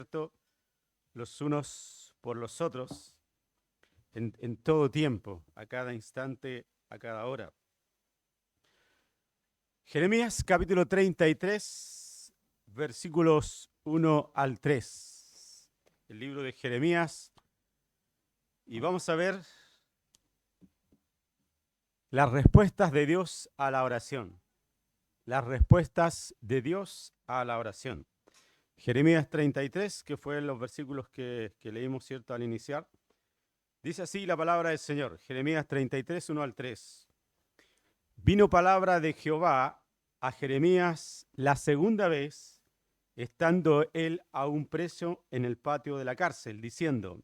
¿cierto? Los unos por los otros en todo tiempo, a cada instante, a cada hora. Jeremías capítulo 33, versículos 1 al 3. El libro de Jeremías. Y vamos a ver las respuestas de Dios a la oración. Las respuestas de Dios a la oración. Jeremías 33, que fue los versículos que leímos, ¿cierto?, al iniciar. Dice así la palabra del Señor. Jeremías 33, 1 al 3. Vino palabra de Jehová a Jeremías la segunda vez, estando él aún preso en el patio de la cárcel, diciendo: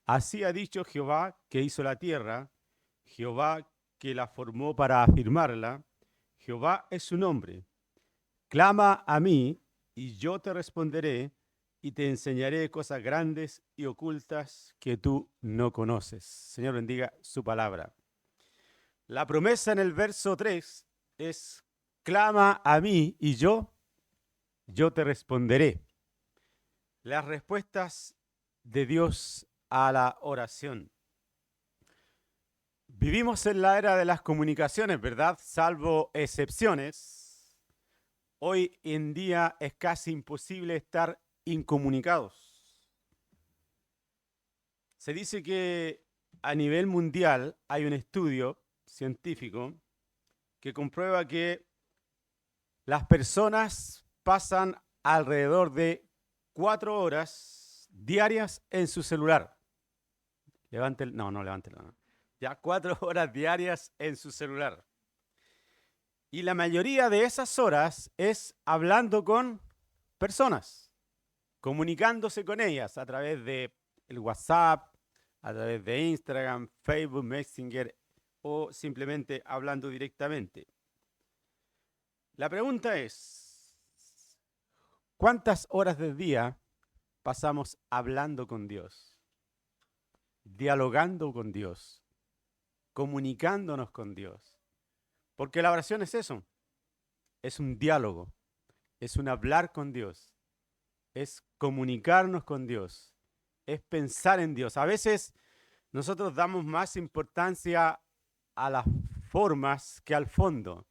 Así ha dicho Jehová que hizo la tierra, Jehová que la formó para afirmarla, Jehová es su nombre. Clama a mí, y yo te responderé, y te enseñaré cosas grandes y ocultas que tú no conoces. Señor, bendiga su palabra. La promesa en el verso 3 es: clama a mí, y yo te responderé. Las respuestas de Dios a la oración. Vivimos en la era de las comunicaciones, ¿verdad? Salvo excepciones. Hoy en día es casi imposible estar incomunicados. Se dice que a nivel mundial hay un estudio científico que comprueba que las personas pasan alrededor de 4 horas diarias en su celular. No levántelo. No. Ya 4 horas diarias en su celular. Y la mayoría de esas horas es hablando con personas, comunicándose con ellas a través de el WhatsApp, a través de Instagram, Facebook, Messenger o simplemente hablando directamente. La pregunta es: ¿cuántas horas del día pasamos hablando con Dios, dialogando con Dios, comunicándonos con Dios? Porque la oración es eso, es un diálogo, es un hablar con Dios, es comunicarnos con Dios, es pensar en Dios. A veces nosotros damos más importancia a las formas que al fondo.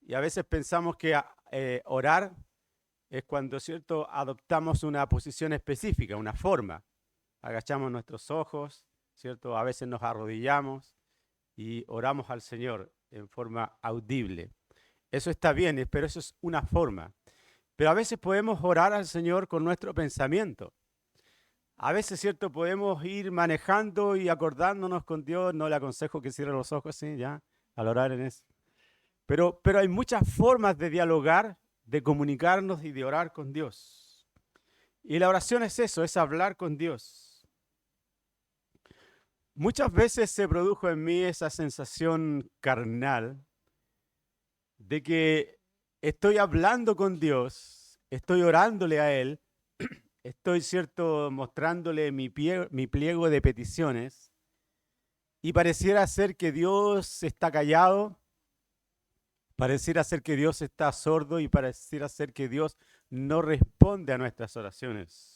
Y a veces pensamos que orar es cuando, ¿cierto?, adoptamos una posición específica, una forma. Agachamos nuestros ojos, ¿cierto? A veces nos arrodillamos y oramos al Señor en forma audible. Eso está bien, pero eso es una forma. Pero a veces podemos orar al Señor con nuestro pensamiento. A veces, ¿cierto?, podemos ir manejando y acordándonos con Dios. No le aconsejo que cierre los ojos, ¿sí? Ya, al orar en eso. Pero hay muchas formas de dialogar, de comunicarnos y de orar con Dios. Y la oración es eso, es hablar con Dios. Muchas veces se produjo en mí esa sensación carnal de que estoy hablando con Dios, estoy orándole a Él, estoy, ¿cierto?, mostrándole mi pliego de peticiones, y pareciera ser que Dios está callado, pareciera ser que Dios está sordo y pareciera ser que Dios no responde a nuestras oraciones.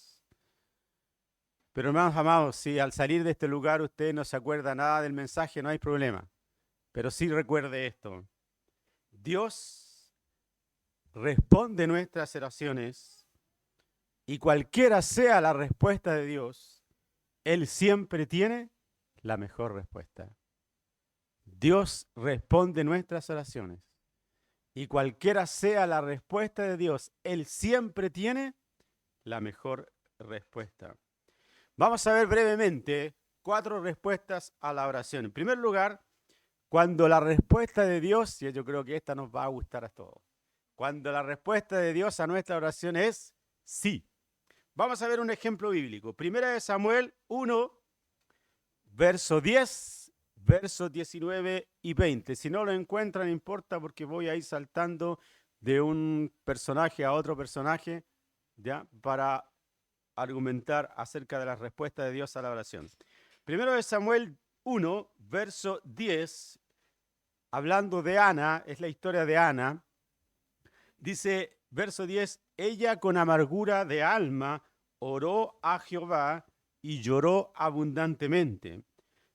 Pero hermanos amados, si al salir de este lugar usted no se acuerda nada del mensaje, no hay problema. Pero sí recuerde esto: Dios responde nuestras oraciones, y cualquiera sea la respuesta de Dios, Él siempre tiene la mejor respuesta. Dios responde nuestras oraciones. Y cualquiera sea la respuesta de Dios, Él siempre tiene la mejor respuesta. Vamos a ver brevemente 4 respuestas a la oración. En primer lugar, cuando la respuesta de Dios, y yo creo que esta nos va a gustar a todos, cuando la respuesta de Dios a nuestra oración es sí. Vamos a ver un ejemplo bíblico. Primera de Samuel 1, verso 10, versos 19 y 20. Si no lo encuentran, no importa, porque voy a ir saltando de un personaje a otro personaje, ¿ya?, para argumentar acerca de la respuesta de Dios a la oración. Primero de Samuel 1, verso 10, hablando de Ana, es la historia de Ana. Dice, verso 10, ella con amargura de alma oró a Jehová y lloró abundantemente.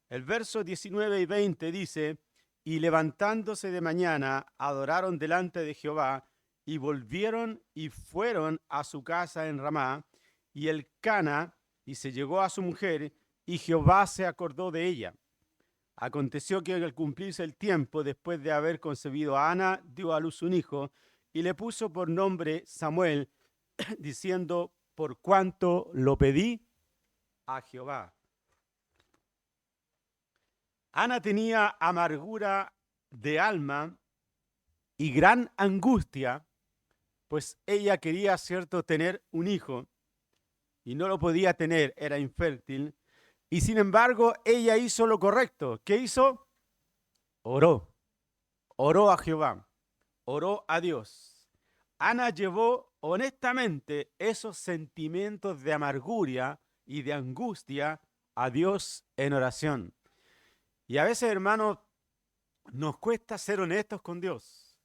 El verso 19 y 20 dice, y levantándose de mañana, adoraron delante de Jehová, y volvieron y fueron a su casa en Ramá, y Elcana, y se llegó a su mujer, y Jehová se acordó de ella. Aconteció que al cumplirse el tiempo, después de haber concebido a Ana, dio a luz un hijo, y le puso por nombre Samuel, diciendo, por cuanto lo pedí a Jehová. Ana tenía amargura de alma y gran angustia, pues ella quería, cierto, tener un hijo y no lo podía tener, era infértil. Y sin embargo, ella hizo lo correcto. ¿Qué hizo? Oró. Oró a Jehová. Oró a Dios. Ana llevó honestamente esos sentimientos de amargura y de angustia a Dios en oración. Y a veces, hermanos, nos cuesta ser honestos con Dios.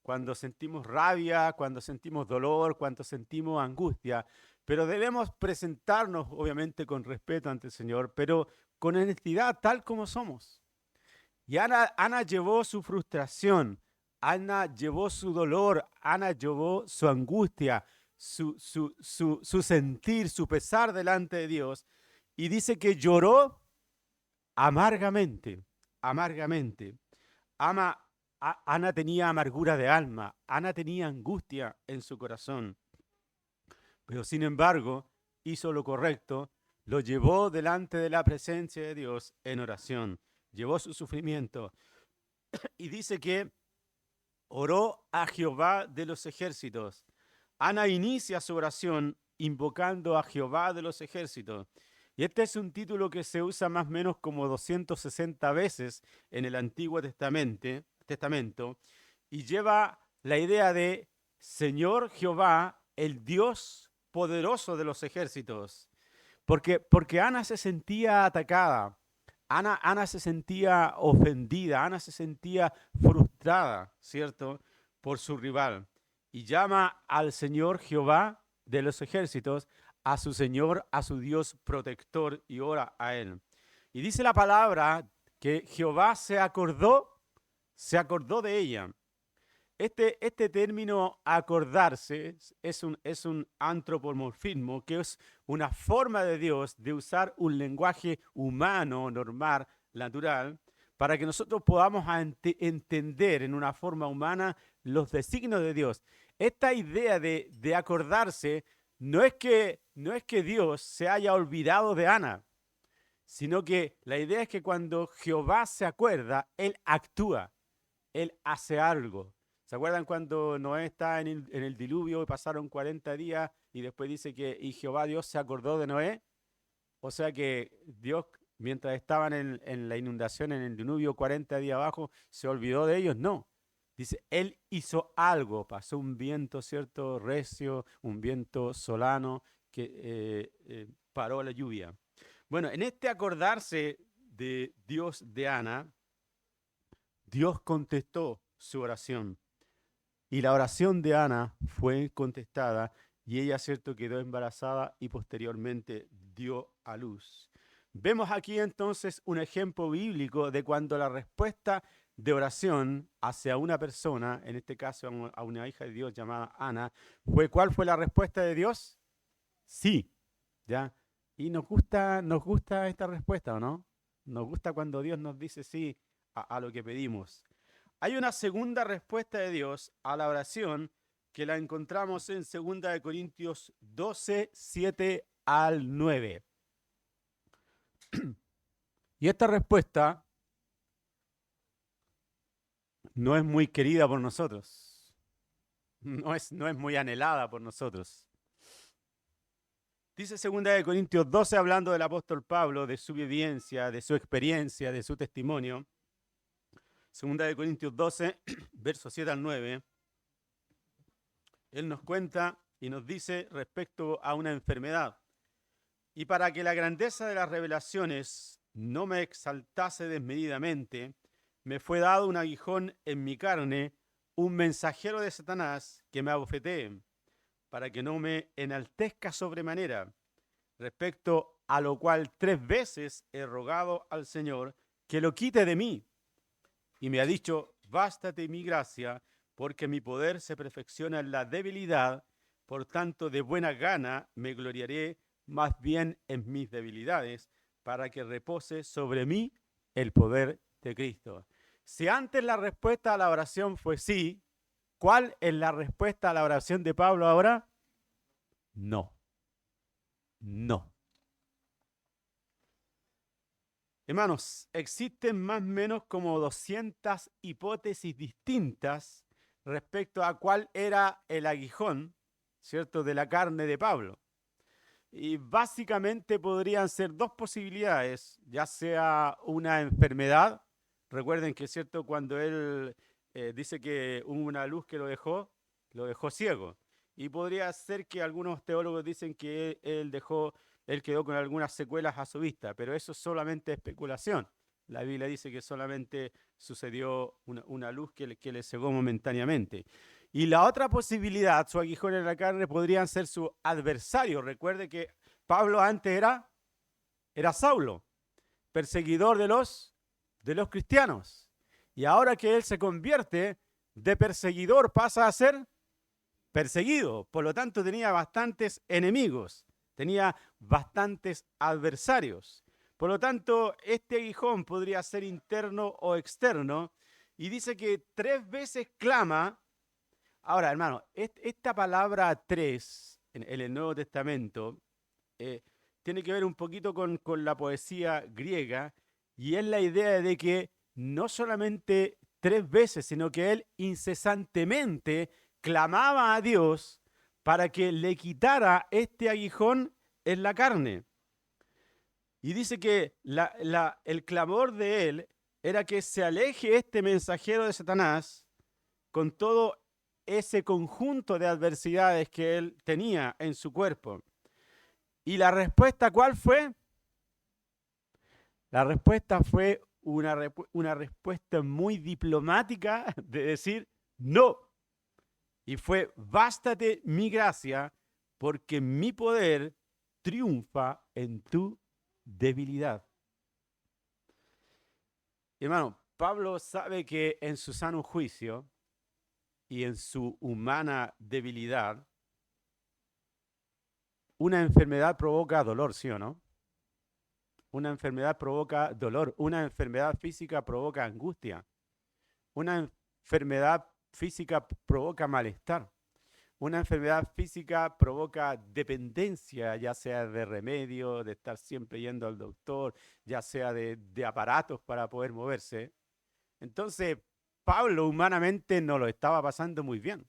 Cuando sentimos rabia, cuando sentimos dolor, cuando sentimos angustia, pero debemos presentarnos, obviamente, con respeto ante el Señor, pero con honestidad, tal como somos. Y Ana llevó su frustración, Ana llevó su dolor, Ana llevó su angustia, su sentir, su pesar delante de Dios, y dice que lloró amargamente, amargamente. Ana tenía amargura de alma, Ana tenía angustia en su corazón, pero sin embargo hizo lo correcto, lo llevó delante de la presencia de Dios en oración, llevó su sufrimiento y dice que oró a Jehová de los ejércitos. Ana inicia su oración invocando a Jehová de los ejércitos. Y este es un título que se usa más o menos como 260 veces en el Antiguo Testamento y lleva la idea de Señor Jehová, el Dios poderoso de los ejércitos. Porque Ana se sentía atacada, Ana se sentía ofendida, Ana se sentía frustrada, ¿cierto?, por su rival. Y llama al Señor Jehová de los ejércitos, a su Señor, a su Dios protector, y ora a Él. Y dice la palabra que Jehová se acordó de ella. Este término acordarse es un antropomorfismo, que es una forma de Dios de usar un lenguaje humano, normal, natural, para que nosotros podamos entender en una forma humana los designios de Dios. Esta idea de acordarse no es que Dios se haya olvidado de Ana, sino que la idea es que cuando Jehová se acuerda, Él actúa, Él hace algo. ¿Se acuerdan cuando Noé está en el diluvio y pasaron 40 días y después dice que y Jehová Dios se acordó de Noé? O sea que Dios, mientras estaban en la inundación, en el diluvio, 40 días abajo, ¿se olvidó de ellos? No. Dice, Él hizo algo, pasó un viento, ¿cierto?, recio, un viento solano que paró la lluvia. Bueno, en este acordarse de Dios de Ana, Dios contestó su oración. Y la oración de Ana fue contestada y ella, cierto, quedó embarazada y posteriormente dio a luz. Vemos aquí entonces un ejemplo bíblico de cuando la respuesta de oración hacia una persona, en este caso a una hija de Dios llamada Ana, ¿cuál fue la respuesta de Dios? Sí, ¿ya? Y nos gusta esta respuesta, ¿o no? Nos gusta cuando Dios nos dice sí a lo que pedimos. Hay una segunda respuesta de Dios a la oración que la encontramos en 2 Corintios 12, 7 al 9. Y esta respuesta no es muy querida por nosotros, no es muy anhelada por nosotros. Dice 2 Corintios 12, hablando del apóstol Pablo, de su vivencia, de su experiencia, de su testimonio. 2 Corintios 12, versos 7 al 9. Él nos cuenta y nos dice respecto a una enfermedad. Y para que la grandeza de las revelaciones no me exaltase desmedidamente, me fue dado un aguijón en mi carne, un mensajero de Satanás que me abofetee, para que no me enaltezca sobremanera. respecto a lo cual 3 veces he rogado al Señor que lo quite de mí. Y me ha dicho, bástate mi gracia, porque mi poder se perfecciona en la debilidad, por tanto de buena gana me gloriaré más bien en mis debilidades, para que repose sobre mí el poder de Cristo. Si antes la respuesta a la oración fue sí, ¿cuál es la respuesta a la oración de Pablo ahora? No, no. Hermanos, existen más o menos como 200 hipótesis distintas respecto a cuál era el aguijón, ¿cierto?, de la carne de Pablo. Y básicamente podrían ser 2 posibilidades, ya sea una enfermedad. Recuerden que, ¿cierto?, cuando él dice que hubo una luz que lo dejó ciego. Y podría ser que algunos teólogos dicen que él quedó con algunas secuelas a su vista, pero eso es solamente especulación. La Biblia dice que solamente sucedió una luz que le cegó momentáneamente. Y la otra posibilidad, su aguijón en la carne, podrían ser su adversario. Recuerde que Pablo antes era Saulo, perseguidor de los cristianos. Y ahora que él se convierte de perseguidor, pasa a ser perseguido. Por lo tanto, tenía bastantes enemigos, tenía bastantes adversarios. Por lo tanto, este aguijón podría ser interno o externo. Y dice que 3 veces clama. Ahora, hermano, esta palabra 3 en el Nuevo Testamento tiene que ver un poquito con la poesía griega, y es la idea de que no solamente 3 veces, sino que él incesantemente clamaba a Dios para que le quitara este aguijón en la carne. Y dice que el clamor de él era que se aleje este mensajero de Satanás con todo ese conjunto de adversidades que él tenía en su cuerpo. ¿Y la respuesta cuál fue? La respuesta fue una respuesta muy diplomática de decir no. Y fue, bástate mi gracia, porque mi poder triunfa en tu debilidad. Hermano, Pablo sabe que en su sano juicio y en su humana debilidad, una enfermedad provoca dolor, ¿sí o no? Una enfermedad provoca dolor, una enfermedad física provoca angustia, una enfermedad física provoca malestar, una enfermedad física provoca dependencia, ya sea de remedio, de estar siempre yendo al doctor, ya sea de aparatos para poder moverse. Entonces, Pablo humanamente no lo estaba pasando muy bien.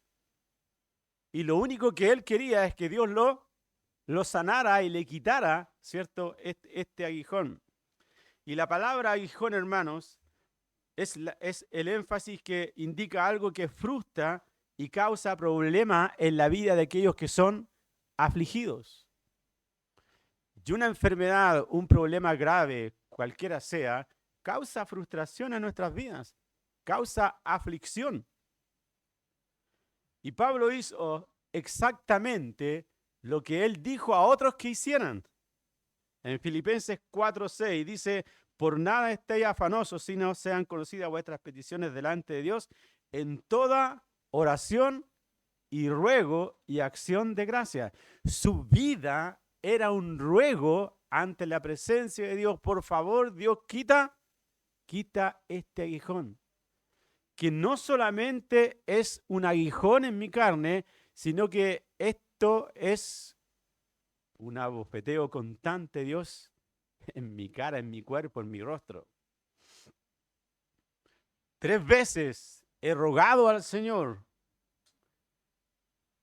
Y lo único que él quería es que Dios lo sanara y le quitara, ¿cierto?, este aguijón. Y la palabra aguijón, hermanos, es el énfasis que indica algo que frustra y causa problema en la vida de aquellos que son afligidos. Y una enfermedad, un problema grave, cualquiera sea, causa frustración en nuestras vidas, causa aflicción. Y Pablo hizo exactamente lo que él dijo a otros que hicieran. En Filipenses 4:6 dice, por nada estéis afanosos, sino sean conocidas vuestras peticiones delante de Dios en toda oración y ruego y acción de gracia. Su vida era un ruego ante la presencia de Dios. Por favor, Dios, quita este aguijón. Que no solamente es un aguijón en mi carne, sino que esto es un abofeteo constante, Dios, en mi cara, en mi cuerpo, en mi rostro. 3 veces he rogado al Señor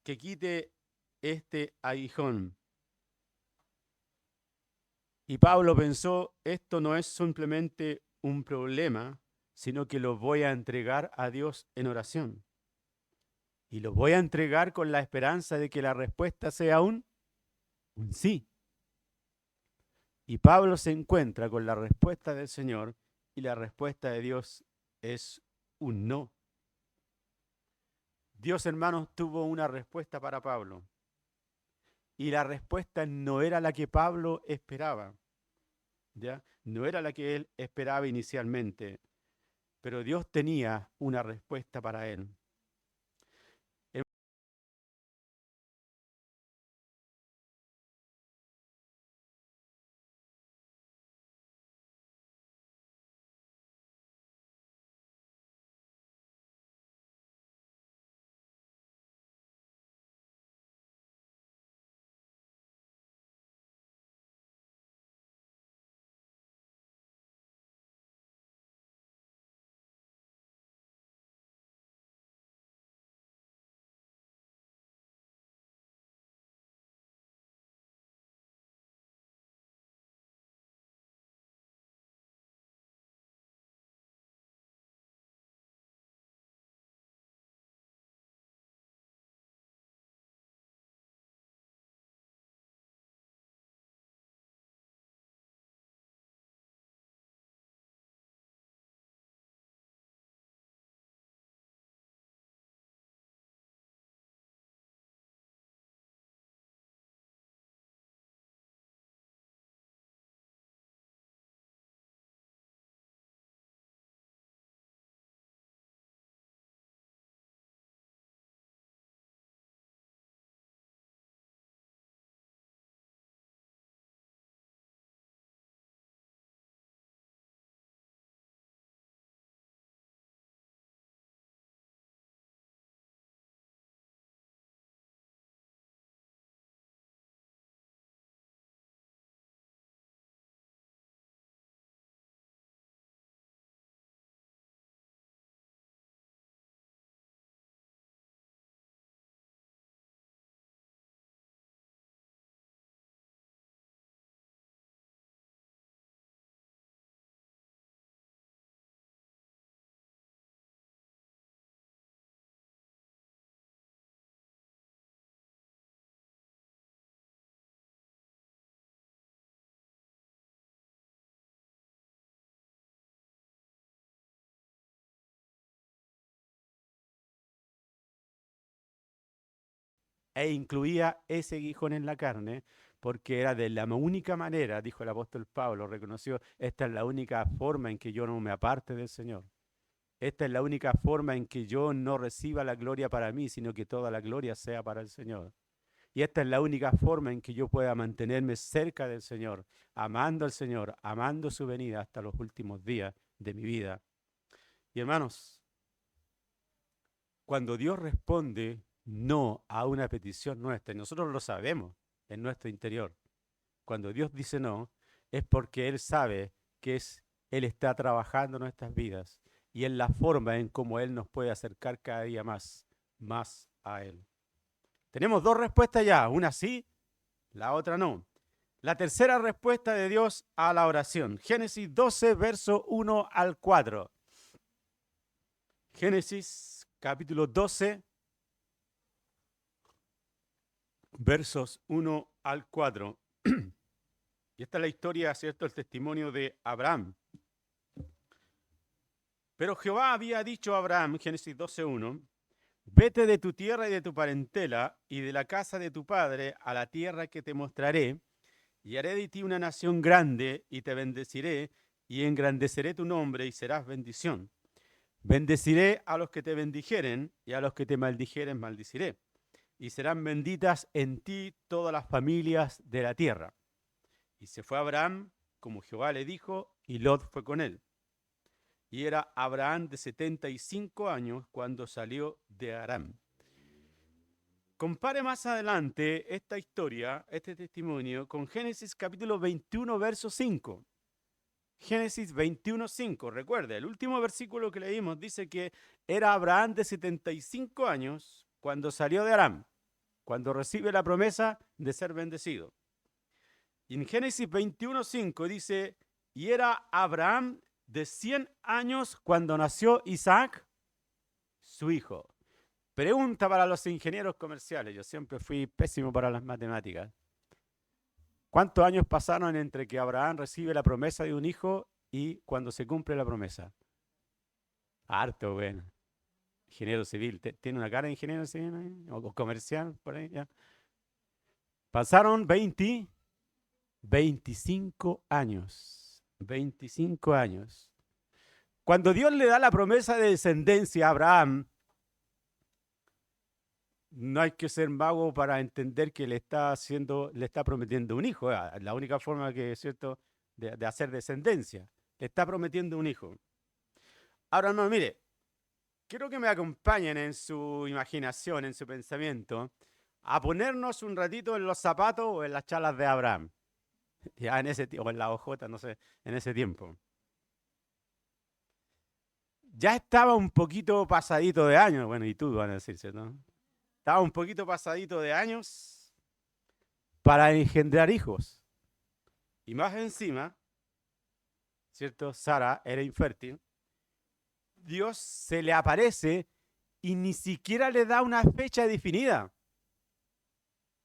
que quite este aguijón. Y Pablo pensó, esto no es simplemente un problema, sino que lo voy a entregar a Dios en oración. Y lo voy a entregar con la esperanza de que la respuesta sea un sí. Y Pablo se encuentra con la respuesta del Señor y la respuesta de Dios es un no. Dios, hermanos, tuvo una respuesta para Pablo. y la respuesta no era la que Pablo esperaba, ¿ya? No era la que él esperaba inicialmente, pero Dios tenía una respuesta para él. E incluía ese aguijón en la carne, porque era de la única manera, dijo el apóstol Pablo, reconoció, esta es la única forma en que yo no me aparte del Señor. Esta es la única forma en que yo no reciba la gloria para mí, sino que toda la gloria sea para el Señor. Y esta es la única forma en que yo pueda mantenerme cerca del Señor, amando al Señor, amando su venida hasta los últimos días de mi vida. Y hermanos, cuando Dios responde no a una petición nuestra, y nosotros lo sabemos en nuestro interior, cuando Dios dice no, es porque Él sabe que Él está trabajando en nuestras vidas y en la forma en cómo Él nos puede acercar cada día más a Él. Tenemos dos respuestas ya, una sí, la otra no. La tercera respuesta de Dios a la oración. Génesis 12, verso 1 al 4. Génesis capítulo 12, versos 1 al 4. Y esta es la historia, ¿cierto? El testimonio de Abraham. Pero Jehová había dicho a Abraham, Génesis 12:1, vete de tu tierra y de tu parentela y de la casa de tu padre a la tierra que te mostraré, y haré de ti una nación grande, y te bendeciré, y engrandeceré tu nombre, y serás bendición. Bendeciré a los que te bendijeren, y a los que te maldijeren maldiciré. Y serán benditas en ti todas las familias de la tierra. Y se fue Abraham, como Jehová le dijo, y Lot fue con él. Y era Abraham de 75 años cuando salió de Aram. Compare más adelante esta historia, este testimonio, con Génesis capítulo 21, verso 5. Génesis 21:5. Recuerde, el último versículo que leímos dice que era Abraham de 75 años cuando salió de Aram, cuando recibe la promesa de ser bendecido. Y en Génesis 21:5 dice, y era Abraham de 100 años cuando nació Isaac, su hijo. Pregunta para los ingenieros comerciales. Yo siempre fui pésimo para las matemáticas. ¿Cuántos años pasaron entre que Abraham recibe la promesa de un hijo y cuando se cumple la promesa? Harto, bueno. Ingeniero civil. ¿Tiene una cara de ingeniero civil ahí? ¿O comercial por ahí? Ya. Pasaron 25 años. 25 años. Cuando Dios le da la promesa de descendencia a Abraham, no hay que ser mago para entender que le está prometiendo un hijo. La única forma que es cierto de hacer descendencia. Le está prometiendo un hijo. Ahora no, mire, quiero que me acompañen en su imaginación, en su pensamiento, a ponernos un ratito en los zapatos o en las chalas de Abraham. Ya en ese o en la OJ, no sé, en ese tiempo. Ya estaba un poquito pasadito de años, bueno, y tú van a decirse, ¿no? Estaba un poquito pasadito de años para engendrar hijos. Y más encima, ¿cierto? Sara era infértil. Dios se le aparece y ni siquiera le da una fecha definida.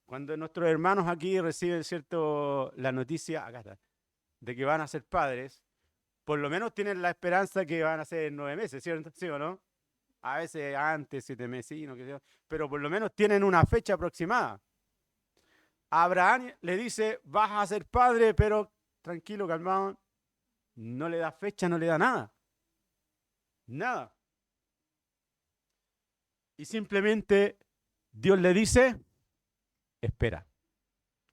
Cuando nuestros hermanos aquí reciben, ¿cierto?, la noticia, acá está, de que van a ser padres, por lo menos tienen la esperanza que van a ser 9 meses, ¿cierto? ¿Sí o no? A veces antes, 7 meses, no, pero por lo menos tienen una fecha aproximada. Abraham le dice, vas a ser padre, pero tranquilo, calmado, no le da fecha, no le da nada. Nada. Y simplemente Dios le dice, espera,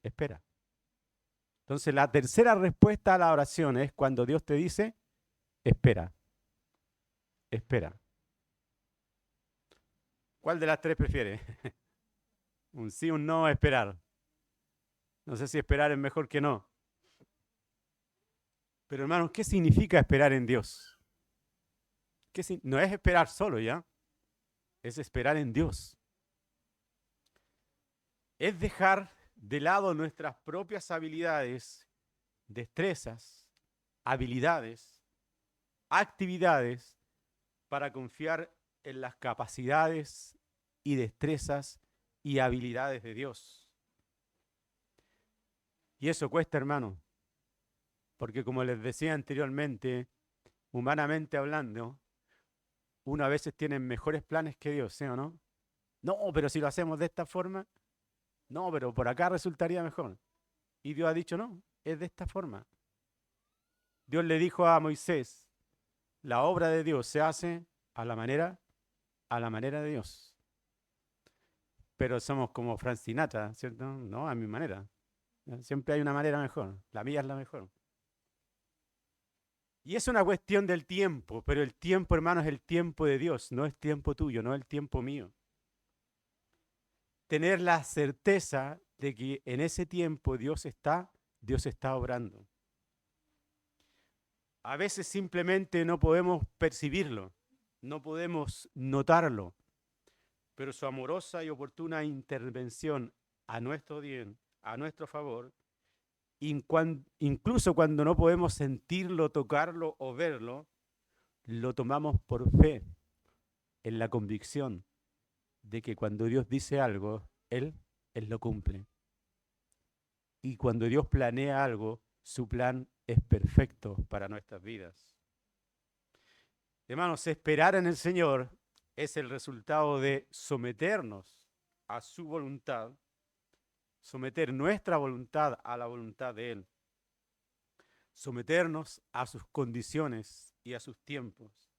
espera. Entonces la tercera respuesta a la oración es cuando Dios te dice, espera, espera. ¿Cuál de las tres prefieres? Un sí, un no, esperar. No sé si esperar es mejor que no. Pero hermanos, ¿qué significa esperar en Dios? No es esperar solo, ¿ya? Es esperar en Dios. Es dejar de lado nuestras propias habilidades, destrezas, habilidades, actividades, para confiar en las capacidades y destrezas y habilidades de Dios. Y eso cuesta, hermano, porque como les decía anteriormente, humanamente hablando, uno a veces tiene mejores planes que Dios, ¿sí o no? No, pero si lo hacemos de esta forma, no, pero por acá resultaría mejor. Y Dios ha dicho, no, es de esta forma. Dios le dijo a Moisés, la obra de Dios se hace a la manera de Dios. Pero somos como Frank Sinatra, ¿cierto? No, a mi manera. Siempre hay una manera mejor. La mía es la mejor. Y es una cuestión del tiempo, pero el tiempo, hermano, es el tiempo de Dios, no es tiempo tuyo, no es el tiempo mío. Tener la certeza de que en ese tiempo Dios está obrando. A veces simplemente no podemos percibirlo, no podemos notarlo, pero su amorosa y oportuna intervención a nuestro bien, a nuestro favor, incluso cuando no podemos sentirlo, tocarlo o verlo, lo tomamos por fe, en la convicción de que cuando Dios dice algo, Él lo cumple. Y cuando Dios planea algo, su plan es perfecto para nuestras vidas. Hermanos, esperar en el Señor es el resultado de someternos a su voluntad, someter nuestra voluntad a la voluntad de Él, someternos a sus condiciones y a sus tiempos.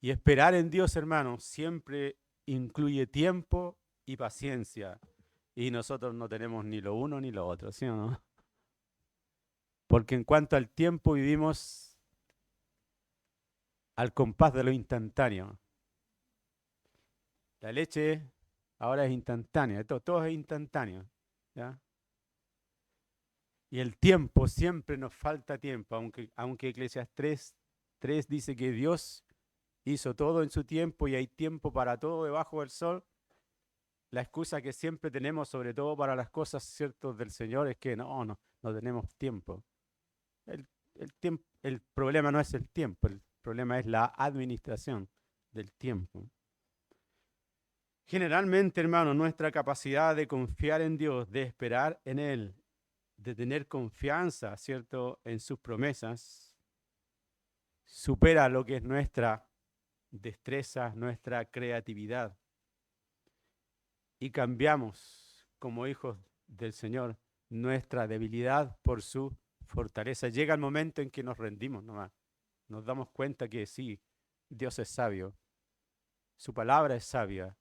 Y esperar en Dios, hermanos, siempre incluye tiempo y paciencia. Y nosotros no tenemos ni lo uno ni lo otro, ¿sí o no? Porque en cuanto al tiempo vivimos al compás de lo instantáneo. La leche ahora es instantánea, todo es instantáneo, ¿ya? Y el tiempo, siempre nos falta tiempo, aunque Eclesiastés 3 dice que Dios hizo todo en su tiempo y hay tiempo para todo debajo del sol. La excusa que siempre tenemos, sobre todo para las cosas ciertas del Señor, es que no tenemos tiempo. El problema no es el tiempo, el problema es la administración del tiempo. Generalmente, hermano, nuestra capacidad de confiar en Dios, de esperar en Él, de tener confianza, ¿cierto?, en sus promesas, supera lo que es nuestra destreza, nuestra creatividad. Y cambiamos como hijos del Señor, nuestra debilidad por su fortaleza. Llega el momento en que nos rendimos nomás. Nos damos cuenta que sí, Dios es sabio, su palabra es sabia,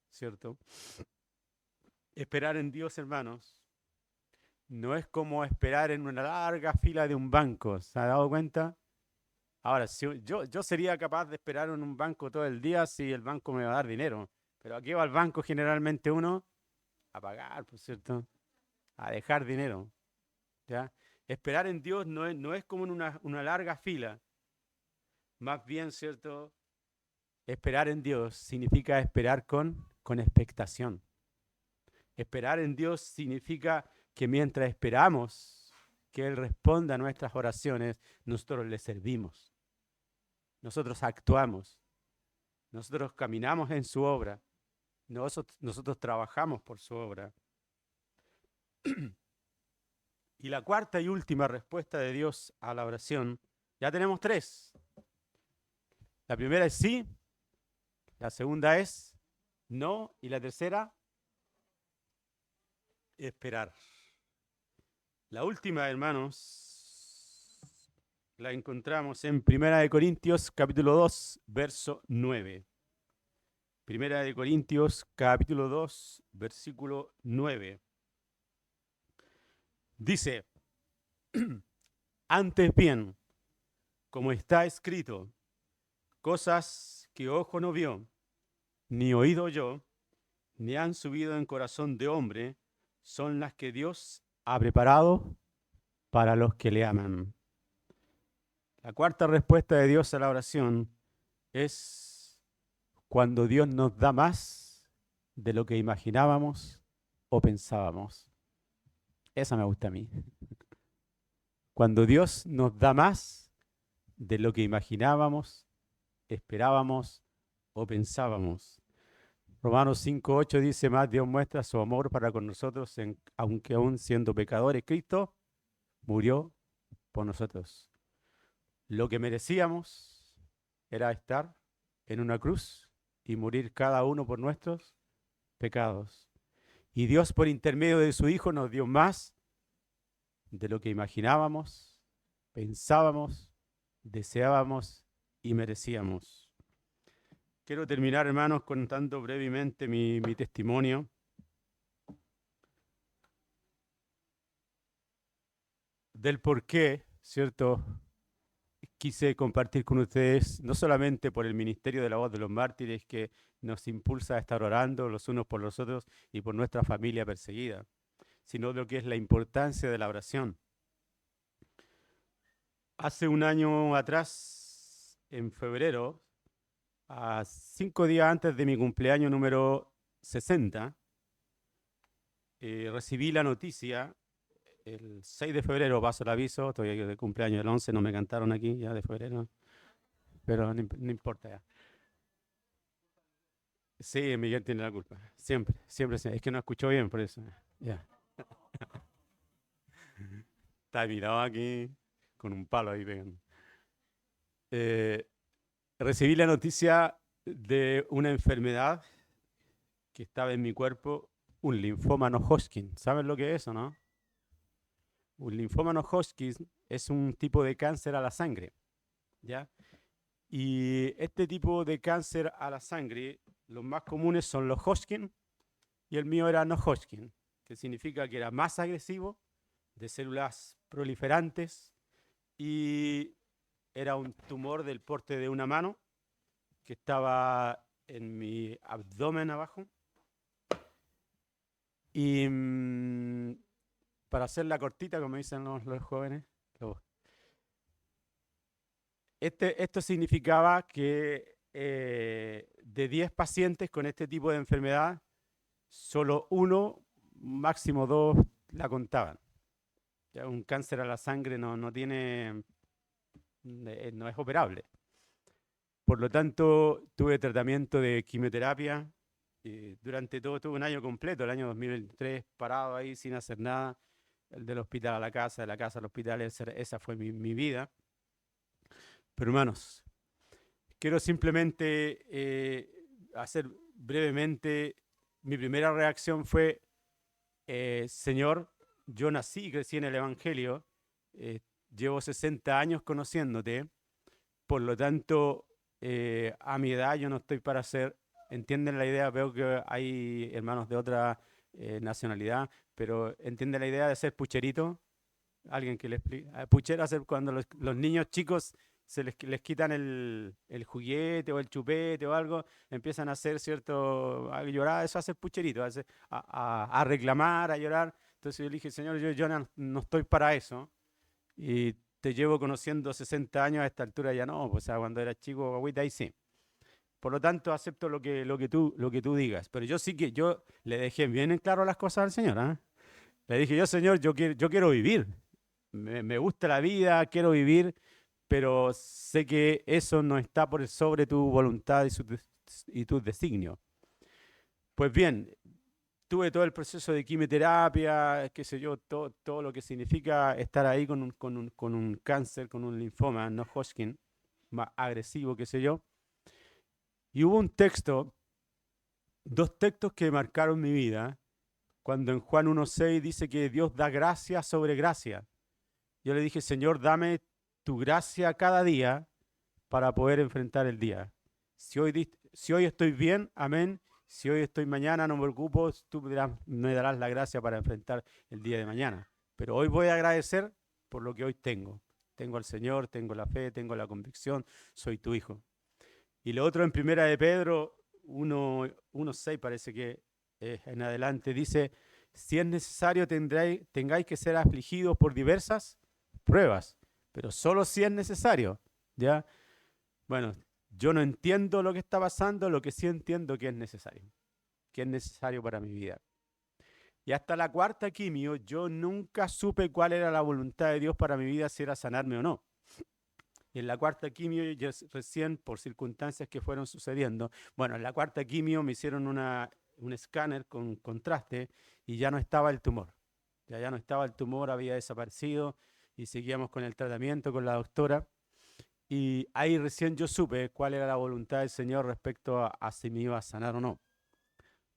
¿cierto? Esperar en Dios, hermanos, no es como esperar en una larga fila de un banco. ¿Se ha dado cuenta? Ahora, si yo sería capaz de esperar en un banco todo el día si el banco me va a dar dinero. Pero aquí va al banco generalmente uno a pagar, por cierto, a dejar dinero. ¿Ya? Esperar en Dios no es como en una larga fila. Más bien, ¿cierto? Esperar en Dios significa esperar con expectación. Esperar en Dios significa que mientras esperamos que Él responda a nuestras oraciones, nosotros le servimos. Nosotros actuamos. Nosotros caminamos en su obra. Nosotros trabajamos por su obra. Y la cuarta y última respuesta de Dios a la oración, ya tenemos tres. La primera es sí, la segunda es no y la tercera, esperar. La última, hermanos, la encontramos en Primera de Corintios capítulo 2, verso 9. Primera de Corintios capítulo 2, versículo 9. Dice, antes bien, como está escrito, cosas que ojo no vio, ni oído yo, ni han subido en corazón de hombre, son las que Dios ha preparado para los que le aman. La cuarta respuesta de Dios a la oración es cuando Dios nos da más de lo que imaginábamos o pensábamos. Esa me gusta a mí. Cuando Dios nos da más de lo que imaginábamos, esperábamos o pensábamos. Romanos 5:8 dice, más Dios muestra su amor para con nosotros, aunque aún siendo pecadores, Cristo murió por nosotros. Lo que merecíamos era estar en una cruz y morir cada uno por nuestros pecados. Y Dios, por intermedio de su Hijo, nos dio más de lo que imaginábamos, pensábamos, deseábamos y merecíamos. Quiero terminar, hermanos, contando brevemente mi testimonio. Del por qué, ¿cierto? Quise compartir con ustedes, no solamente por el ministerio de la voz de los mártires que nos impulsa a estar orando los unos por los otros y por nuestra familia perseguida, sino de lo que es la importancia de la oración. Hace un año atrás, en febrero, a 5 días antes de mi cumpleaños número 60, recibí la noticia, el 6 de febrero, paso el aviso, estoy de cumpleaños el 11, no me cantaron aquí ya de febrero, pero no importa ya. Sí, Miguel tiene la culpa, siempre, siempre, es que no escuchó bien, por eso. Ya. Está mirado aquí con un palo ahí pegando. Eh, Recibí la noticia de una enfermedad que estaba en mi cuerpo, un linfoma no Hodgkin. ¿Saben lo que es o no? Un linfoma no Hodgkin es un tipo de cáncer a la sangre, ¿ya? Y este tipo de cáncer a la sangre, los más comunes son los Hodgkin y el mío era no Hodgkin, que significa que era más agresivo, de células proliferantes y era un tumor del porte de una mano que estaba en mi abdomen abajo. Y para hacerla cortita, como dicen los jóvenes, esto significaba que de 10 pacientes con este tipo de enfermedad, solo uno, máximo dos, la contaban. Ya un cáncer a la sangre no tiene, no es operable. Por lo tanto, tuve tratamiento de quimioterapia durante tuve un año completo, el año 2023, parado ahí sin hacer nada, el del hospital a la casa, de la casa al hospital, esa fue mi vida. Pero hermanos, quiero simplemente hacer brevemente, mi primera reacción fue Señor, yo nací y crecí en el Evangelio, eh, llevo 60 años conociéndote, por lo tanto, a mi edad yo no estoy para ser, entienden la idea, veo que hay hermanos de otra nacionalidad, pero entienden la idea de ser pucherito. Alguien que le explique. Puchero hacer cuando los niños chicos les quitan el juguete o el chupete o algo, empiezan a hacer cierto, a llorar, eso hace pucherito, a reclamar, a llorar. Entonces yo le dije, Señor, yo no estoy para eso. Y te llevo conociendo 60 años, a esta altura ya no, pues, o sea, cuando era chico, agüita, ahí sí. Por lo tanto, acepto lo que tú digas. Pero yo sí que, yo le dejé bien en claro las cosas al Señor, ¿ah? Le dije, yo, Señor, yo quiero vivir. Me gusta la vida, quiero vivir, pero sé que eso no está por sobre tu voluntad y tus designios. Pues bien, tuve todo el proceso de quimioterapia, qué sé yo, todo lo que significa estar ahí con un cáncer, con un linfoma, no Hodgkin, más agresivo, qué sé yo. Y hubo un texto, dos textos que marcaron mi vida, cuando en Juan 1.6 dice que Dios da gracia sobre gracia. Yo le dije, Señor, dame tu gracia cada día para poder enfrentar el día. Si hoy estoy bien, amén. Si hoy estoy mañana, no me preocupo, tú me darás la gracia para enfrentar el día de mañana. Pero hoy voy a agradecer por lo que hoy tengo. Tengo al Señor, tengo la fe, tengo la convicción, soy tu hijo. Y lo otro en Primera de Pedro 1.6 parece que en adelante dice, si es necesario tengáis que ser afligidos por diversas pruebas, pero solo si es necesario, ¿ya? Bueno, yo no entiendo lo que está pasando, lo que sí entiendo que es necesario para mi vida. Y hasta la cuarta quimio, yo nunca supe cuál era la voluntad de Dios para mi vida, si era sanarme o no. Y en la cuarta quimio, recién por circunstancias que fueron sucediendo, bueno, en la cuarta quimio me hicieron un escáner con contraste y ya no estaba el tumor. Ya no estaba el tumor, había desaparecido y seguíamos con el tratamiento con la doctora. Y ahí recién yo supe cuál era la voluntad del Señor respecto a si me iba a sanar o no.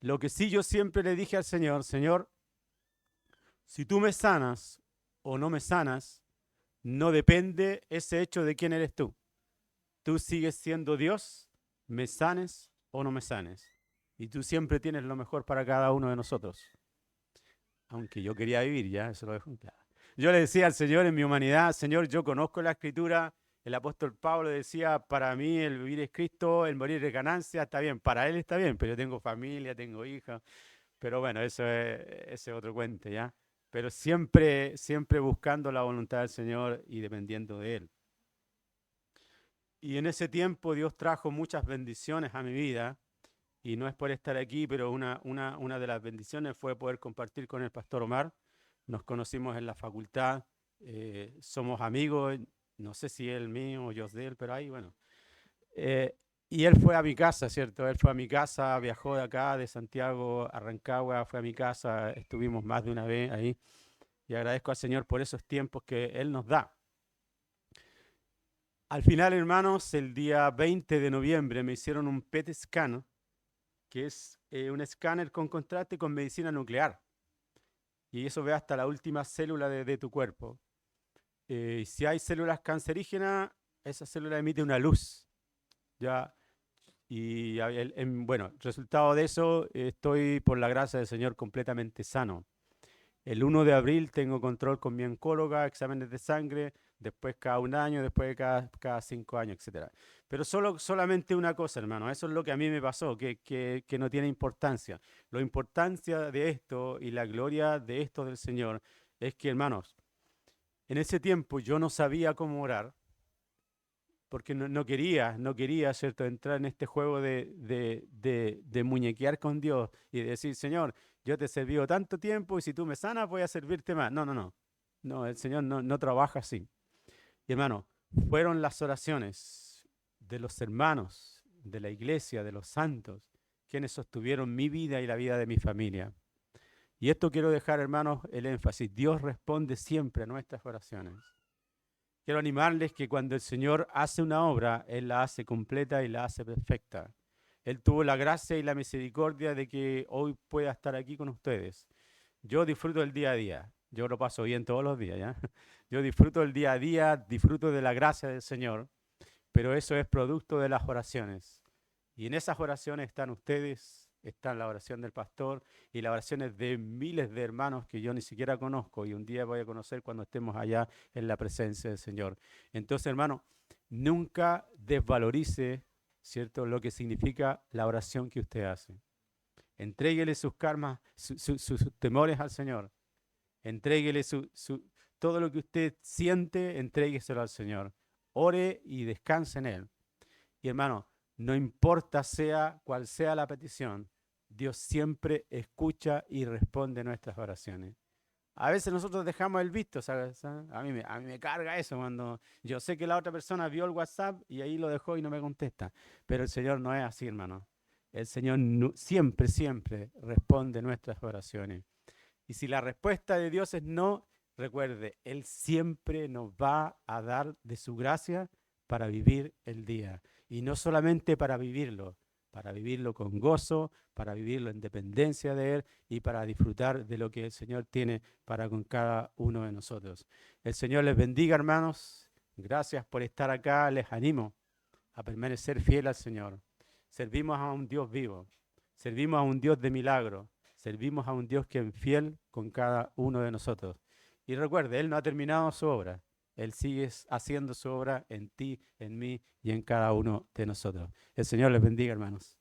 Lo que sí yo siempre le dije al Señor, Señor, si tú me sanas o no me sanas, no depende ese hecho de quién eres tú. Tú sigues siendo Dios, me sanes o no me sanes. Y tú siempre tienes lo mejor para cada uno de nosotros. Aunque yo quería vivir, ya, eso lo dejo en claro. Yo le decía al Señor en mi humanidad, Señor, yo conozco la Escritura. El apóstol Pablo decía, para mí el vivir es Cristo, el morir es ganancia, está bien, para él está bien, pero yo tengo familia, tengo hija, pero bueno, ese es otro cuento, ¿ya? Pero siempre, siempre buscando la voluntad del Señor y dependiendo de Él. Y en ese tiempo Dios trajo muchas bendiciones a mi vida, y no es por estar aquí, pero una de las bendiciones fue poder compartir con el pastor Omar. Nos conocimos en la facultad, somos amigos, no sé si él mío o yo de él, pero ahí, bueno. Y él fue a mi casa, ¿cierto? Él fue a mi casa, viajó de acá, de Santiago a Rancagua, fue a mi casa, estuvimos más de una vez ahí. Y agradezco al Señor por esos tiempos que Él nos da. Al final, hermanos, el día 20 de noviembre me hicieron un PET scan, que es un escáner con contraste con medicina nuclear. Y eso ve hasta la última célula de tu cuerpo. Si hay células cancerígenas, esa célula emite una luz. ¿Ya? Y bueno, resultado de eso, estoy por la gracia del Señor completamente sano. El 1 de abril tengo control con mi oncóloga, exámenes de sangre, después cada un año, después cada 5 años, etc. Pero solamente una cosa, hermano, eso es lo que a mí me pasó, que no tiene importancia. La importancia de esto y la gloria de esto del Señor es que, hermanos, en ese tiempo yo no sabía cómo orar, porque no quería, ¿cierto?, entrar en este juego de muñequear con Dios y decir, Señor, yo te he servido tanto tiempo y si tú me sanas voy a servirte más. No, no, no. No, el Señor no trabaja así. Y hermano, fueron las oraciones de los hermanos, de la iglesia, de los santos, quienes sostuvieron mi vida y la vida de mi familia. Y esto quiero dejar, hermanos, el énfasis. Dios responde siempre a nuestras oraciones. Quiero animarles que cuando el Señor hace una obra, Él la hace completa y la hace perfecta. Él tuvo la gracia y la misericordia de que hoy pueda estar aquí con ustedes. Yo disfruto el día a día. Yo lo paso bien todos los días, ¿ya? Yo disfruto el día a día, disfruto de la gracia del Señor, pero eso es producto de las oraciones. Y en esas oraciones están ustedes, están la oración del pastor y las oraciones de miles de hermanos que yo ni siquiera conozco y un día voy a conocer cuando estemos allá en la presencia del Señor. Entonces, hermano, nunca desvalorice, ¿cierto?, lo que significa la oración que usted hace. Entréguele sus karmas, sus temores al Señor. Entréguele todo lo que usted siente, entrégueselo al Señor. Ore y descanse en Él. Y hermano, no importa sea cual sea la petición, Dios siempre escucha y responde nuestras oraciones. A veces nosotros dejamos el visto, ¿sabes? A mí me carga eso cuando yo sé que la otra persona vio el WhatsApp y ahí lo dejó y no me contesta. Pero el Señor no es así, hermano. El Señor siempre, siempre responde nuestras oraciones. Y si la respuesta de Dios es no, recuerde, Él siempre nos va a dar de su gracia para vivir el día. Y no solamente para vivirlo con gozo, para vivirlo en dependencia de Él y para disfrutar de lo que el Señor tiene para con cada uno de nosotros. El Señor les bendiga, hermanos. Gracias por estar acá. Les animo a permanecer fiel al Señor. Servimos a un Dios vivo. Servimos a un Dios de milagro. Servimos a un Dios que es fiel con cada uno de nosotros. Y recuerde, Él no ha terminado su obra. Él sigue haciendo su obra en ti, en mí y en cada uno de nosotros. El Señor les bendiga, hermanos.